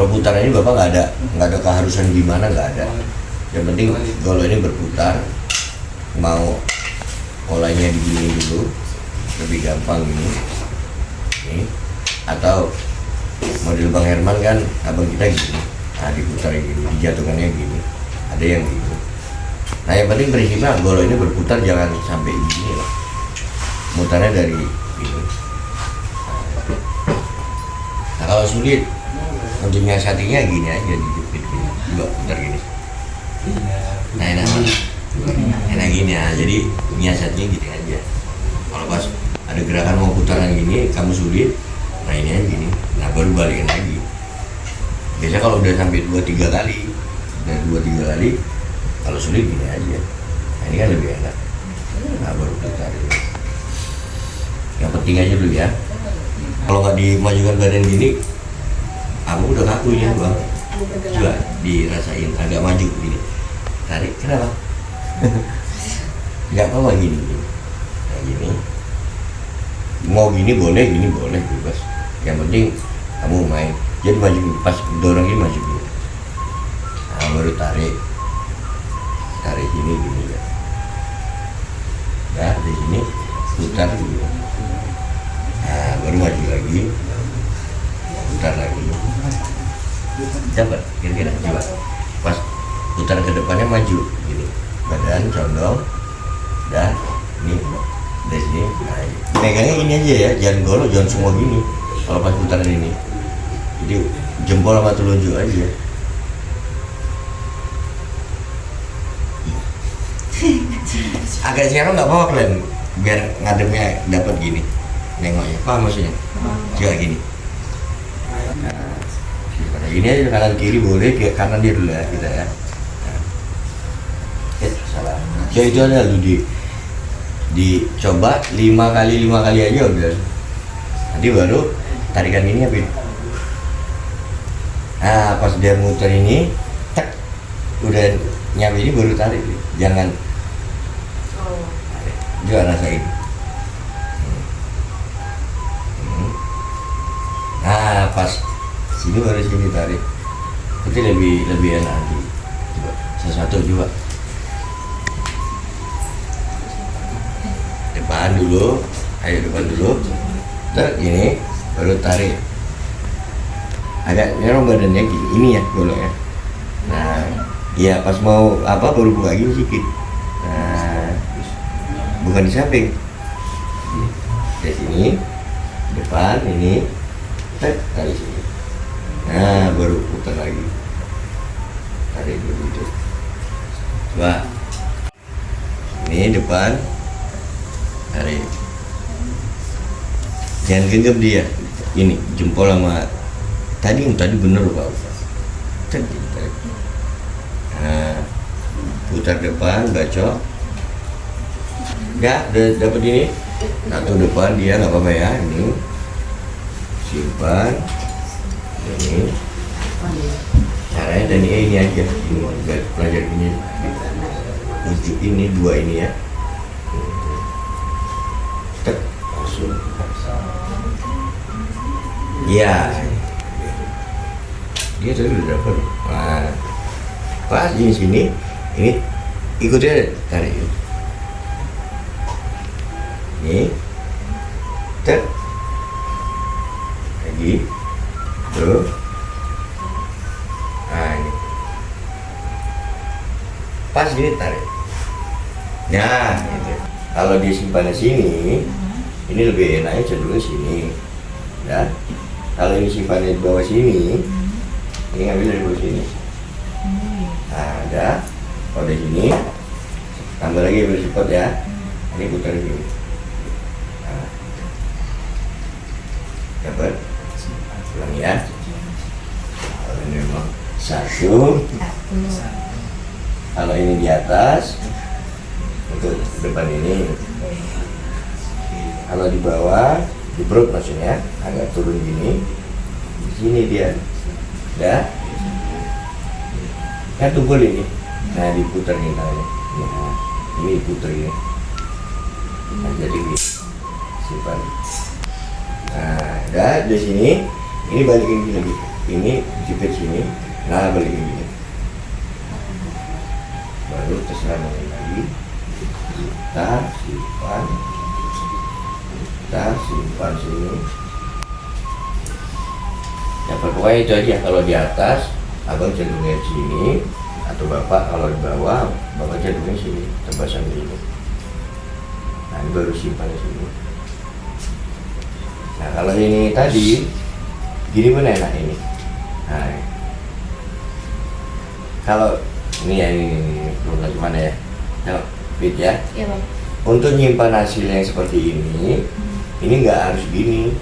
Kalau putaran ini bapak nggak ada keharusan gimana, nggak ada. Yang penting kalau ini berputar, mau polanya digini dulu, lebih gampang gini. Nih. Atau model Bang Herman kan abang kita gini, nah diputar gini, dijatuhkannya gini, ada yang gitu. Nah yang penting prinsipnya kalau ini berputar jangan sampai gini lah, mutarnya dari ini. Nah kalau sulit untuk nyiasatinya gini aja, dijepit gini, juga putar gini. Nah enak gini ya, jadi nyiasatnya gini aja. Kalau pas ada gerakan mau putaran gini, kamu sulit, nah ini aja gini, nah baru balikin lagi. Biasanya kalau udah sampai 2-3 kali, kalau sulit gini aja. Nah ini kan lebih enak. Nah baru putar. Yang penting aja dulu ya. Kalau nggak dimajukan badan gini, kamu udah kaku ya bang. Coba dirasain agak maju gini. Tarik, kenapa? Nggak apa-apa gini. Nah gini. Mau gini boleh, bebas. Yang penting kamu main. Jadi maju, pas dorong ini maju dulu. Nah baru tarik gini ya. Nah di sini putar dulu. Nah baru maju lagi, putar lagi. Dapat, kira-kira coba. Pas putar ke depannya maju, gini. Badan condong, dan ini dari sini. Nah, megangnya ini aja ya, jangan golok, jangan semua gini. Kalau pas putaran ini. Jadi jempol sama telunjuk aja. Agak serong nggak apa-apa kalian, biar ngademnya dapat gini, nengoknya. Paham maksudnya? Juga gini. Nah, gini aja kanan kiri boleh, kayak kanan dia dulu ya kita ya. Salah. Ya itu aja lu dicoba 5 kali aja udah. Nanti baru tarikan ini apa? Nah pas dia muter ini, tak, udah nyampe ini baru tarik, jangan juga rasain. Nah pas sini baru sini tarik, nanti lebih enak nanti. Coba sesuatu juga. Depan dulu, ayo depan dulu, terus ini baru tarik. Agak nyerong badannya gini, ini ya goloknya. Nah, iya pas mau apa baru buka gini sedikit. Nah, bukan di samping. Dari sini, depan ini, tarik sini. Nah, baru putar lagi. Tarik dulu itu. Coba. Ini depan, tarik. Jangan genggam dia. Ini jempol sama tadi bener Pak Ustaz. Nah, putar depan, bacok. Ya, udah dapat ini. Satu depan dia nggak apa-apa ya. Ini simpan. Ini. Caranya dan ini aja. Ini biar pelajar ini. Ujung ini 2 ini ya. Tek, langsung. Iya. Dia tadi udah dapat. Nah, pas di sini, ini ikutnya tarik. Ini, tek, lagi, tuh. Nah ini, pas gini tarik. Nah, gitu. Kalau disimpan di sini, ini lebih enaknya cenderung sini. Ya. Kalau ini simpannya di bawah sini, ini ngambil dari bawah sini. Nah, ada. Kalau di sini, tambah lagi bersifat ya. Ini putar gini. Nah. Dapat. Ulang ya. Kalau ini memang 1. Kalau ini di atas, untuk depan ini. Kalau di bawah, di perut maksudnya, agak turun gini. Di sini dia. Dah. Kan tumpul ini. Nah, diputar nih tangannya. Nah, ini diputar ini. Nah, jadi gini. Simpan. Nah, dah di sini. Ini balikin lagi. ini jepit sini, nah balik ini. Baru terserah mau lagi. Kita simpan sini. Ya pokoknya itu aja. Kalau di atas abang cenderungnya sini, atau bapak kalau di bawah bapak cenderungnya sini, tebasan ini. Nah ini baru simpan di sini. Nah kalau ini tadi gini pun enak ini. Nah kalau ini ya ini belum gimana ya? Nah, Fit ya. Iya bang. Untuk nyimpan hasil yang seperti ini nggak harus gini.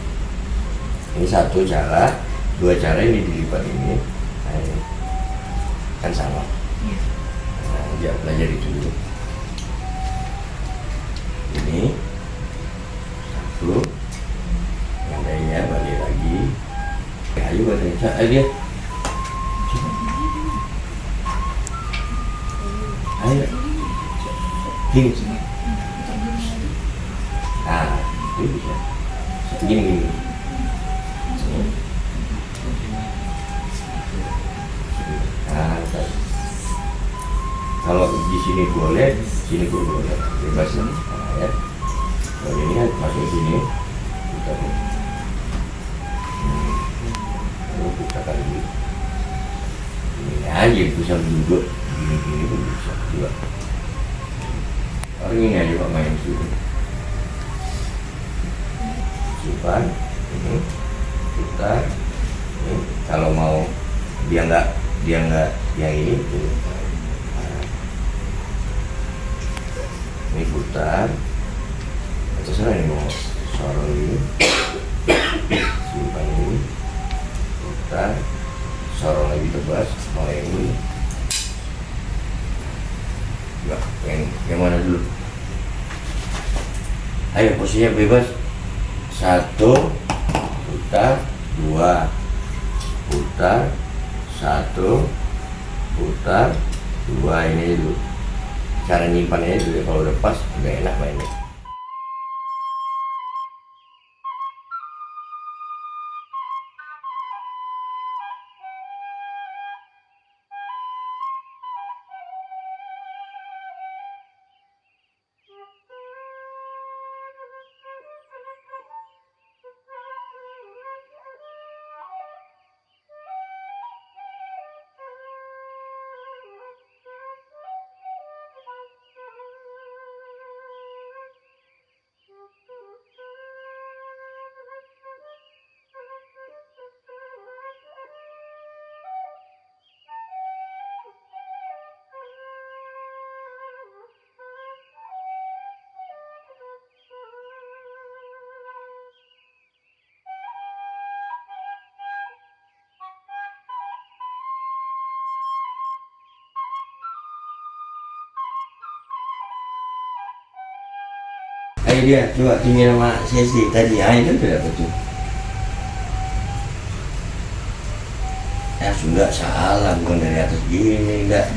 Ini satu cara, dua cara ini dilipat ini. Nah, ini kan sama. Iya. Nah, ya belajar itu dulu. Ini satu, yang lainnya balik lagi. Ayo balik, dia. Ayo, gini. Nah, ini bisa. Gini. Nah, kalau di sini boleh, sini pun boleh, bebas lah. Nah, ya. Kalau ini kan masuk sini, kita buka lagi. Ini aja bisa duduk, gini pun bisa juga. Kalau ini aja Pak main sini. Simpan, ini putar. Ini kalau mau dia nggak yang ini. Ini putar, terserah ini mau sorong ini, simpan ini, putar, sorong lagi tebas, mau yang ini, enggak, yang mana dulu? Ayo posisinya bebas, satu, putar, dua, putar, satu, putar, dua, ini dulu. Cara nyimpannya itu kalau udah pas udah enak mainnya. Ayo dia, coba tinggal sama sesi tadi, itu udah betul. Ya sudah salah, bukan dari atas gini, enggak.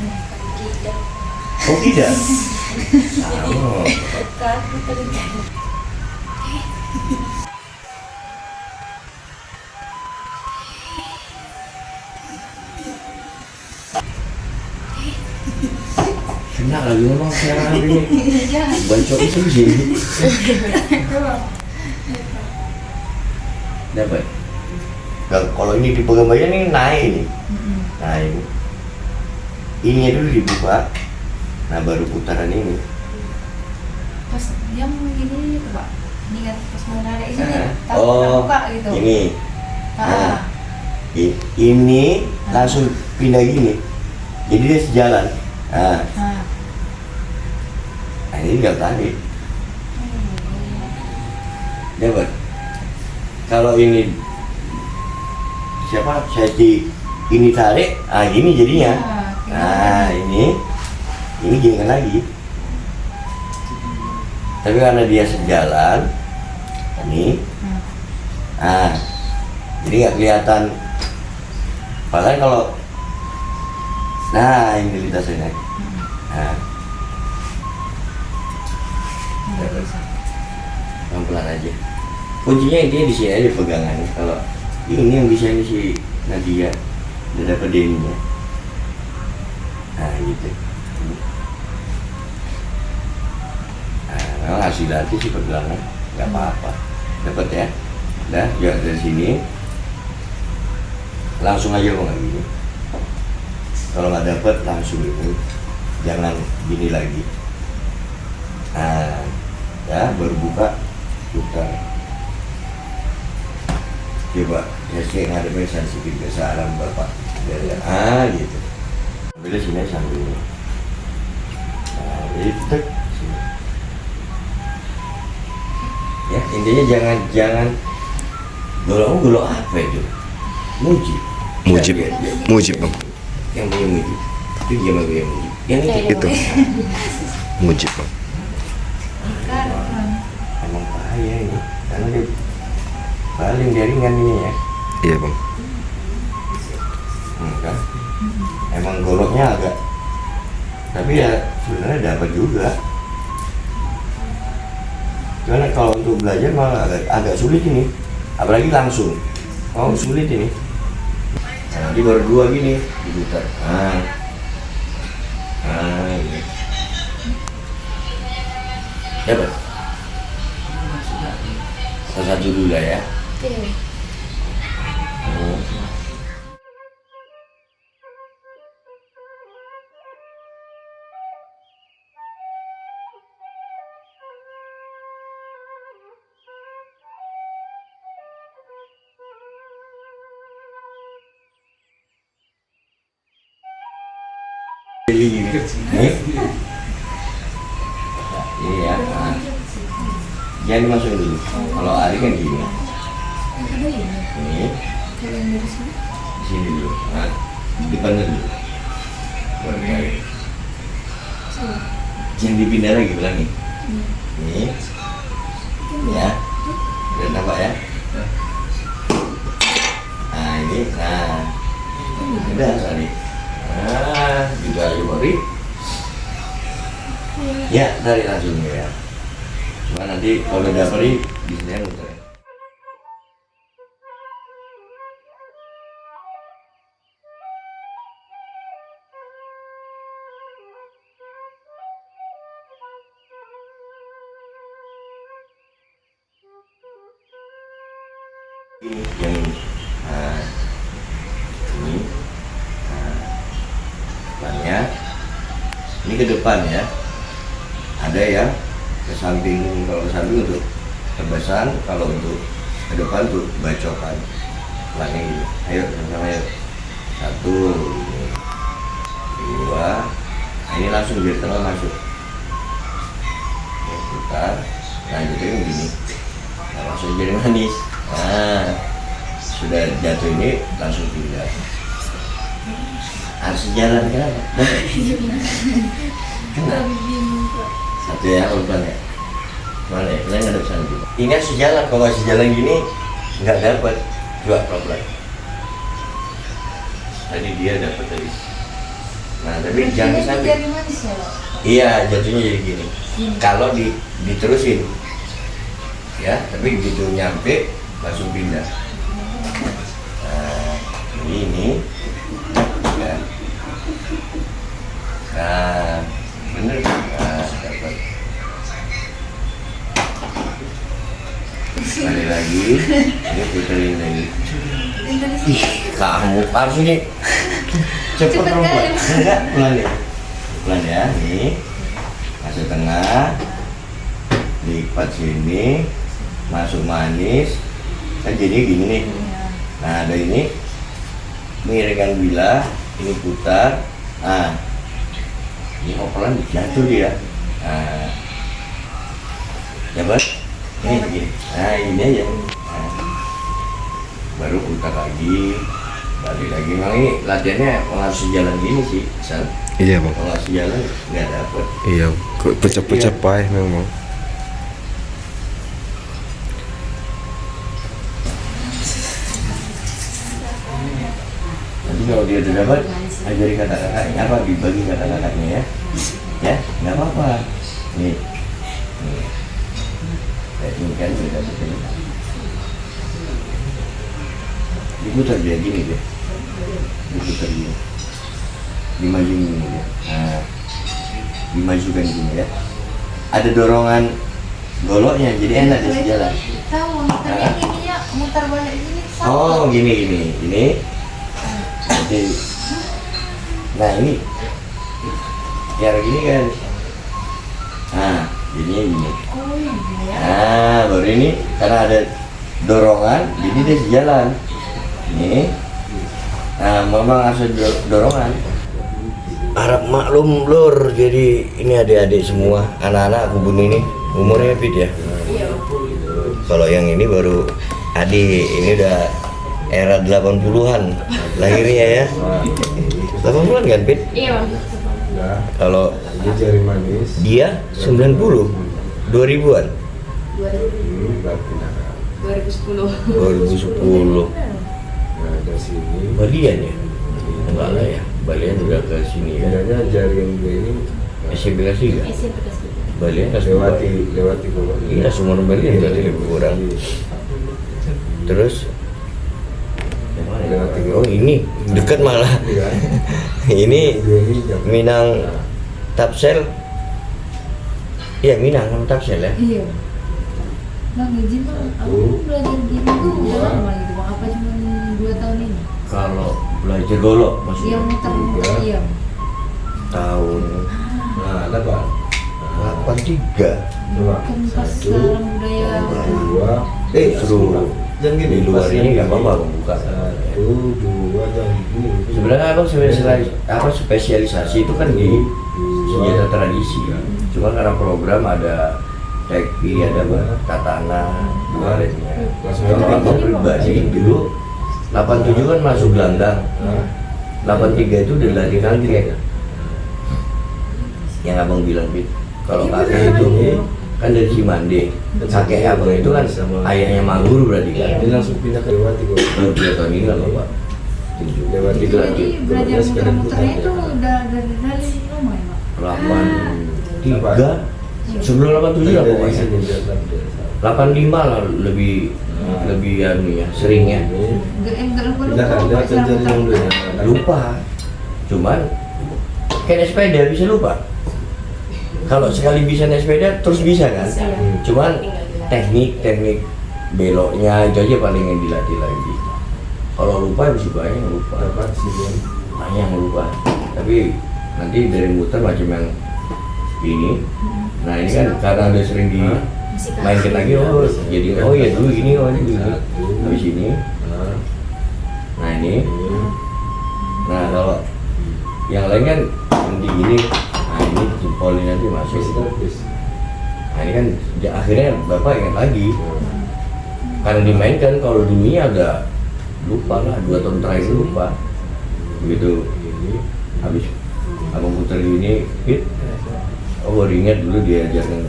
Oh tidak? Sama. Kena lagi ngomong sekarang ini. Bancok itu sih. Dapat. Kalau ini dipegang bagian ini naik ini. Nah ini dulu dibuka. Nah baru putaran ini. Pas dia gini coba. Ini kan pas mau narik ini. Oh, buka gitu. Ini. Nah, ini langsung pindah gini. Jadi dia sejalan. Nah ini nggak tarik. Dapat. Kalau ini siapa? Ini tarik, gini jadinya. Nah ini gini kan lagi. Tapi karena dia sejalan, ini, jadi nggak kelihatan. Padahal kalau, nah ini lintasannya. Nah, pelan-pelan aja. Kuncinya intinya di sini aja pegangan. Kalau ini yang bisa ini si Nah dia udah dapat deninya. Nah gitu. Nah kalau hasil latih sih pergelangan nggak apa-apa, dapat ya. Nah ya dari sini langsung aja kok nggak gini. Kalau nggak dapat langsung ini, jangan gini lagi. Nah ya baru buka putar. Coba ya sih ngadepin sensitif biasa alam bapak dari gitu. Ambil sini sambil ini. Nah itu sini. Ya intinya jangan golok apa itu? Mujib. Mujib. Ya, Mujib, Bang. Yang punya mujib. Itu dia mah yang mujib. Yang Itu. Mujib, Bang. Emang bahaya ini karena dia paling jaringan ini ya. Iya, Bang. Kan? Emang goloknya agak, tapi ya sebenarnya dapat juga. Karena kalau untuk belajar malah agak sulit ini, apalagi langsung. Oh sulit ini. Nah, nanti baru dua gini diputar. Ini. Dapat. Satu dulu lah ya. Ini ya. Nah. Jangan dimasukin dulu. Kalau Ari kan gini. Ini. Di sini dulu. Nah, depan dulu. Baru tarik. Jangan dipindah lagi ulangi. Ini. Ya. Udah nampak ya? Nah ini. Nah. Udah tadi. Nah, gitu aja Bori. Ya, tarik langsung ya. Cuma nanti kalau udah perih bisa muter. Yang ini depannya, ini ke depan ya. Ada yang ke samping, kalau ke samping untuk tebasan, kalau untuk ke depan untuk bacokan. Ulangi gitu. Ayo sama-sama ya. Satu, ini. Dua. Nah, ini langsung dari tengah masuk. Ini putar. Nah gitu yang begini. Nah, langsung jadi manis. Nah sudah jatuh ini langsung pindah. Harus jalan kenapa? Kenapa? Satu ya, pelan ya. Mana ya? Kalian nggak ada pesan juga. Ini harus sejalan. Kalau nggak sejalan gini nggak dapat. Coba pelan. Tadi dia dapat tadi. Nah tapi jangan sampai. Iya jatuhnya jadi gini. Kalau diterusin, ya. Tapi begitu nyampe langsung pindah. Nah ini. Ya. Nah bener. Nah dapat. Balik lagi, ini puterin lagi. Ih, kamu harus ini cepet perempuan. Enggak, pelan ya, nih masuk tengah, lipat sini, masuk manis, kan jadi gini nih. Nah ada ini, miringkan bilah, ini putar, nah ini pelan jatuh dia. Nah, dapat. Ini begini, nah ini aja. Nah, baru putar lagi, balik lagi. Memang ini latihannya harus sejalan gini sih, San. Iya, Bang. Kalau harus sejalan nggak dapet. Iya, pecah-pecah payah memang. Nanti kalau dia udah dapat, ajari kata-katanya apa, dibagi kata-katanya ya. Ya, nggak apa-apa. Nih. Ini kan sudah dapet ini. diputar dia gini deh, diputar gini, dimajuin gini deh, nah dimajukan gini ya, ada dorongan goloknya jadi enak dia sejalan. Tahu, muternya gini ya, muter balik gini. Oh gini. Jadi, nah ini biar gini kan, nah jadinya gini. Oh iya ya. Nah baru ini karena ada dorongan, jadi dia sejalan. Ini, nah mama ngasih dorongan. Harap maklum lur, jadi ini adik-adik semua, anak-anak kebun ini umurnya Fit ya. Kalau yang ini baru adik, ini udah era 80-an lahirnya ya. 80-an kan Fit? Iya bang. Kalau Ini jari manis. dia 90, 2000-an, 2010. 2010. Nah, dari sini. Balian ya? Enggak lah ya, Balian udah ke sini ya. Bedanya jari yang dua ini SMP kelas 3? SMP kelas 3. Balian kelas lewati bawah. Iya, semua Balian berarti lebih kurang. Terus yang mana? Lewati bawah. Oh ini dekat malah. Iya. Ini Dua ini jam. Minang Tapsel. Iya Minang sama Tapsel ya. Iya. Bang izin bang, aku belajar gini tuh udah lama gitu bang, apa cuma 2 tahun ini? Kalau belajar golok Iya maksudnya muter, Tiga. iya. tahun Nah, ada Pak. 83. Dua. Kan pas Satu. sekarang budaya Dua. Suruh Jangan di luar ini nggak apa-apa membuka. Satu, dua, jangan gini. Sebenarnya abang spesialisasi itu kan di senjata tradisi. Cuma karena program ada teknik, ada katana, dua lainnya. Kalau abang pribadi dulu 87 kan masuk gelandang, 83 itu udah latih kakek. Yang abang bilang Fit, kalau kakek itu kan dari Cimande, kakek abang itu kan ayahnya Maguru berarti kan. Ini langsung pindah ke Lewati kok. Baru 3 tahun ini nggak apa-apa. Lewati Itu Jadi belajar muter-muternya itu udah dari lama ya pak? 83 sebelum 87 lah pokoknya. 85 lah lebih anu ya seringnya. Enggak lupa Pindah kan, dia akan jadi yang dulu. Lupa, cuman kayak naik sepeda bisa lupa. Kalau sekali bisa naik sepeda terus bisa kan. Cuman teknik beloknya itu aja paling yang dilatih lagi. Kalau lupa bisa banyak yang lupa. Dapat sih Bang. Banyak yang lupa. Tapi nanti dari muter macam yang ini. Nah ini kan karena udah sering dimainkan lagi, oh jadi oh ya dulu gini, oh ini gini. Habis ini, Nah, nah ini. ini. Nah kalau yang lain kan nanti gini, nah ini jempol ini nanti masuk. Nah ini kan akhirnya bapak ingat lagi. Karena dimainkan, kalau dulunya agak lupa lah, 2 tahun terakhir lupa. Begitu Ini. habis abang putar ini, Fit, oh baru ingat dulu diajarkan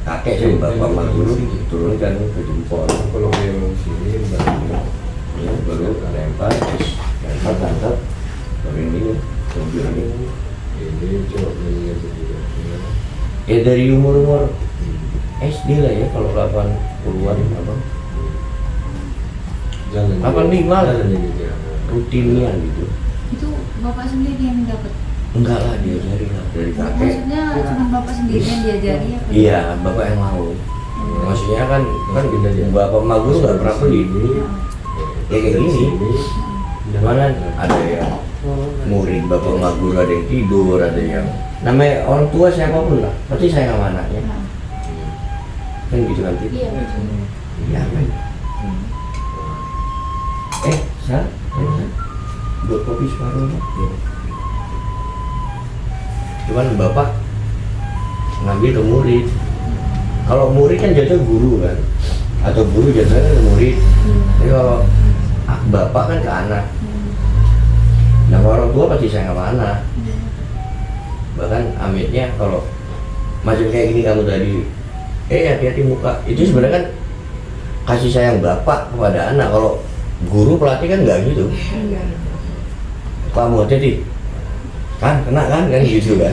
kakek sama bapak Maguru turunkan ke jempol. Kalau dia mau sini, Ya, baru lempar, terus lempar, baru ini, mobil ini. ini coba mengingat juga. Ya dari umur SD lah ya, kalau 80-an abang. Jalan. 85 lah. Jalan ini dia. Rutinnya gitu. Itu bapak sendiri yang dapat? Enggak lah, diajari lah dari kakek. Maksudnya cuma bapak sendiri yang diajari apa? Iya, bapak yang mau. Maksudnya kan bapak Maguru nggak pernah beli. Ya kayak gini. Mana ada yang murid bapak Maguru, ada yang tidur, ada yang namanya orang tua siapapun lah, pasti sayang sama anaknya. Kan gitu kan Fit? Iya. Iya kan? Sal, buat kopi separuh ya. Cuman bapak ngambil ke murid. Kalau murid kan jatuh guru kan, atau guru jatuhnya ke murid. Tapi kalau bapak kan ke anak. Nah orang tua pasti sayang sama anak. Bahkan amitnya kalau macam kayak gini kamu tadi, hati-hati muka. Itu sebenarnya kan kasih sayang bapak kepada anak. Kalau guru pelatih kan nggak gitu. Kamu hati-hati, kan kena kan gitu kan.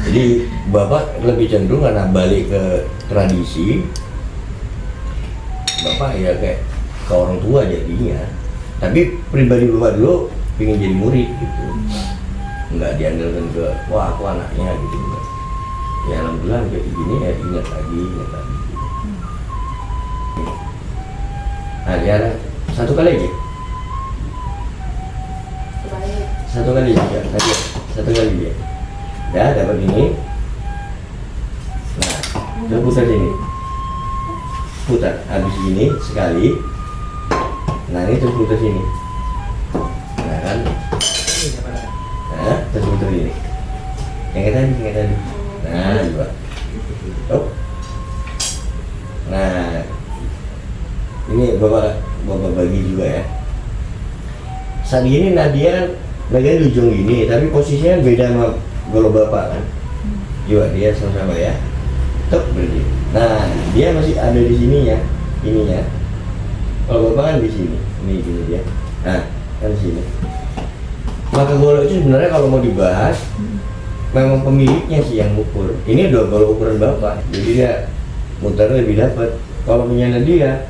Jadi bapak lebih cenderung karena balik ke tradisi. Bapak ya kayak ke orang tua jadinya. Tapi pribadi bapak dulu pengen jadi murid gitu, nggak diandalkan ke wah aku anaknya gitu. Ya alhamdulillah kayak gini ya ingat lagi gitu. Nah Tiara satu kali aja, satu kali aja, satu kali aja. Ya dapat ini. Nah, coba putar sini, putar habis ini sekali. Nah ini terus putar sini. Nah kan, nah terus putar ini. Yang tadi. Nah juga. Oh. Nah ini bapak bagi juga ya. Saat ini Nadia kan bagian di ujung ini, tapi posisinya beda sama kalau bapak kan. Juga dia sama-sama ya. Tuk berdiri. Nah dia masih ada di sini ya, ininya. Kalau bapak kan di sini, ini gini dia. Nah kan di sini. Maka golok itu sebenarnya kalau mau dibahas, memang pemiliknya sih yang ukur. Ini udah golok ukuran bapak, jadi dia muter lebih dapat. Kalau punya Nadia,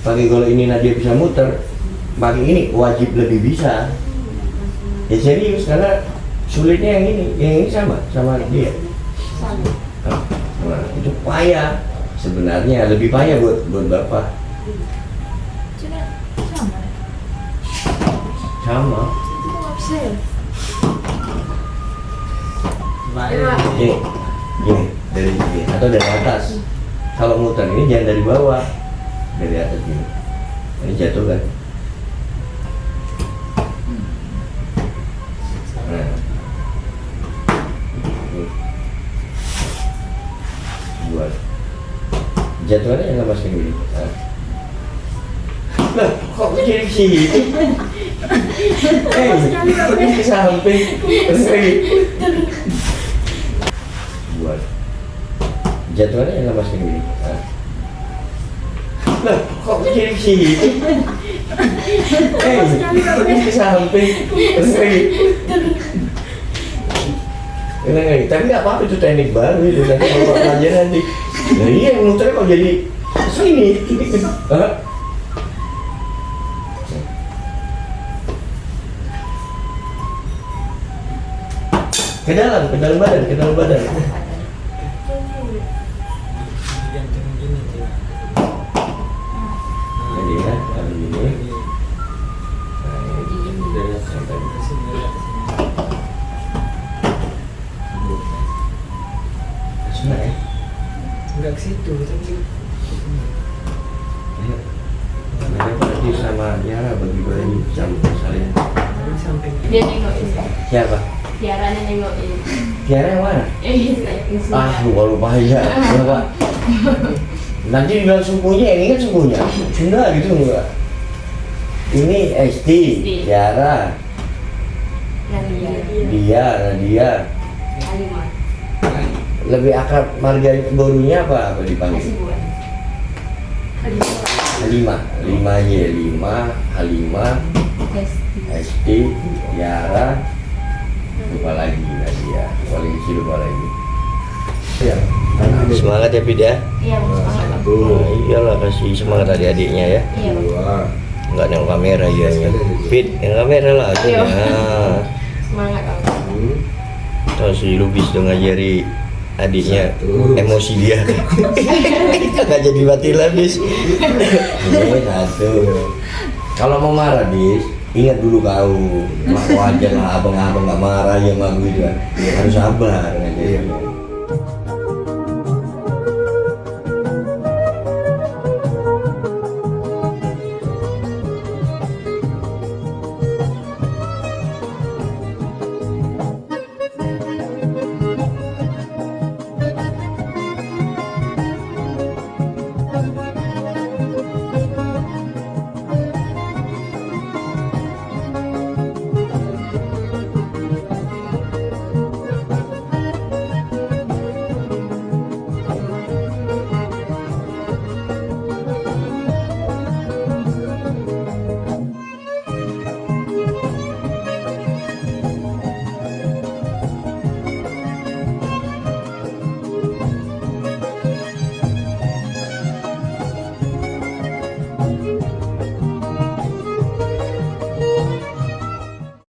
pakai golok ini Nadia bisa muter, pakai ini wajib lebih bisa. Ya serius, karena sulitnya yang ini sama dia. Nah, itu payah. Sebenarnya lebih payah buat bapak. Sama. Gini dari sini atau dari atas. Kalau muter ini jangan dari bawah, dari atas gini. Ini jatuh kan. Nah, buat jatuhannya yang lepas kayak gini. Nah, kok jadi sih? Ini ke samping, terus lagi. Buat jatuhannya yang lepas kayak gini. Nah, kok jadi sih? Ini ke samping, terus lagi. Tapi nggak apa-apa, itu teknik baru itu. Nanti kalau pelajaran nanti. Nah iya, yang muternya kok jadi sini. Ke dalam badan. Jadi ya, kalau gini. Nah, ini sampai sana ya. Enggak ke situ, tapi Ayo. Ada berarti sama Tiara bagi-bagi campur saling. di samping. Dia nengokin. Siapa? Tiaranya nengokin. Tiara yang mana? Saya Lupa aja. Ya, Pak. Nanti bilang sukunya, ini kan sukunya. Sunda gitu enggak? Ini Esti, Tiara, Nadia. Lebih akrab marga barunya apa dipanggil? Halimah, Esti, Tiara, lupa lagi Nadia, paling kecil lupa lagi. Ya, semangat ya Pid ya. Iya, Satu, Nah, iyalah kasih semangat adik-adiknya ya. Iya. dua, Enggak nengok kamera ya. Pid, nengok kamera lah. Iya. Nah, Semangat kamu. terus si Lubis tuh ngajari adiknya Satu. emosi dia. Nggak jadi mati lah bis. Ini satu. Kalau mau marah bis, ingat dulu kau. Wajar lah abang-abang nggak marah ya sama gue juga. Harus sabar. Iya.